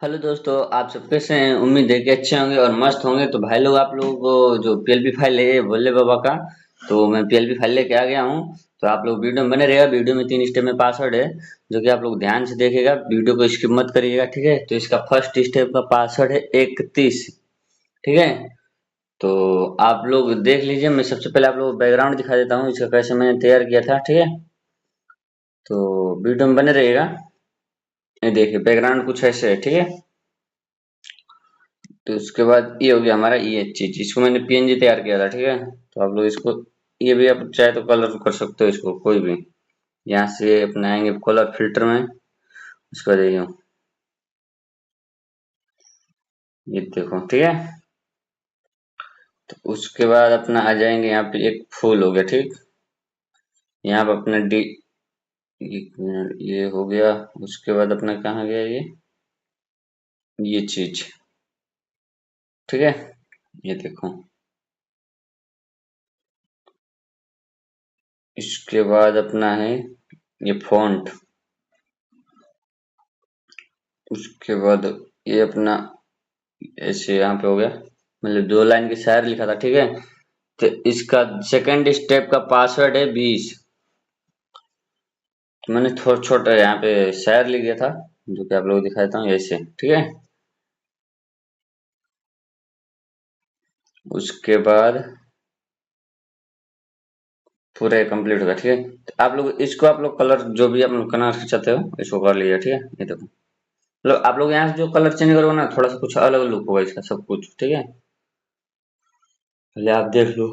Hello दोस्तों, आप सब कैसे हैं? उम्मीद है कि अच्छे होंगे और मस्त होंगे। तो भाई लोग, आप लोग को जो पीएलपी फाइल है भोले बाबा का, तो मैं पीएलपी फाइल लेके आ गया हूँ। तो आप लोग वीडियो में बने रहेगा। वीडियो में 3 स्टेप में पासवर्ड है, जो कि आप लोग ध्यान से देखिएगा, वीडियो को स्किप मत करिएगा, ठीक है। तो इसका फर्स्ट स्टेप का पासवर्ड है 31, ठीक है। तो आप लोग देख लीजिए। मैं सबसे पहले आप लोग बैकग्राउंड दिखा देता हूँ, इसका कैसे मैंने तैयार किया था, ठीक है। तो वीडियो में बने रहेगा। ये देखिए, बैकग्राउंड कुछ ऐसे है, ठीक है। तो उसके बाद ये हो गया हमारा ये चीज, इसको मैंने पीएनजी तैयार किया था, ठीक है। तो आप लोग इसको, ये भी आप चाहे तो कलर कर सकते हो इसको, कोई भी। यहाँ से अपना आएंगे कलर फिल्टर में, इसको देखिए, ये देखो, ठीक है। तो उसके बाद अपना आ जाएंगे यहाँ पे, एक फूल हो गया, ठीक। यहाँ पे अपना डी, एक मिनट, ये हो गया। उसके बाद अपना कहाँ गया ये चीज, ठीक है। ये देखो, इसके बाद अपना है ये फॉन्ट। उसके बाद ये अपना ऐसे यहाँ पे हो गया, मतलब 2 लाइन की शायर लिखा था, ठीक है। तो इसका सेकंड स्टेप का पासवर्ड है 20। तो मैंने थोड़ा छोटा यहाँ पे शायर लिख दिया था, जो कि आप लोगों को दिखाता हूँ ऐसे, ठीक है। उसके बाद पूरा कंप्लीट होगा, ठीक है। तो आप लोग इसको, आप लोग कलर जो भी आप लोग करना चाहते हो इसको कर लीजिए, ठीक है। ये देखो, मतलब आप लोग यहाँ से जो कलर चेंज करोगे ना, थोड़ा सा कुछ अलग लुक होगा इसका, सब कुछ, ठीक है। पहले आप देख लो,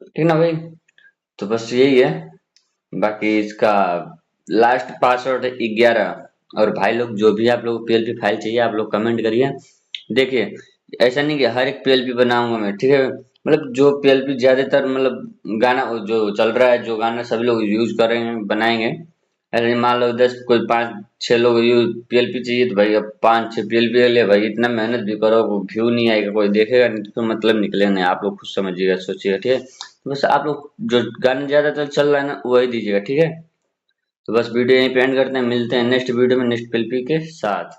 ठीक ना भाई। तो बस यही है। बाकी इसका लास्ट पासवर्ड है 11। और भाई लोग, जो भी आप लोग पीएलपी फाइल चाहिए, आप लोग कमेंट करिए। देखिए, ऐसा नहीं कि हर एक पीएलपी बनाऊंगा मैं, ठीक है। मतलब जो पीएलपी ज्यादातर, मतलब गाना जो चल रहा है, जो गाना सभी लोग यूज कर रहे हैं, बनाएंगे। ऐसे मान लो 10 कोई 5-6 लोग यूज पीएलपी चाहिए, तो भाई अब 5-6 पीएलपी ले भाई, इतना मेहनत भी करो, व्यू नहीं आएगा, कोई देखेगा नहीं, तो मतलब निकलेगा नहीं। आप लोग खुद समझिएगा, सोचिएगा, ठीक है। तो बस आप लोग जो गाने ज्यादातर चल रहा है ना, वही दीजिएगा, ठीक है। तो बस वीडियो यहीं पे एंड करते हैं, मिलते हैं नेक्स्ट वीडियो में नेक्स्ट पीएलपी के साथ।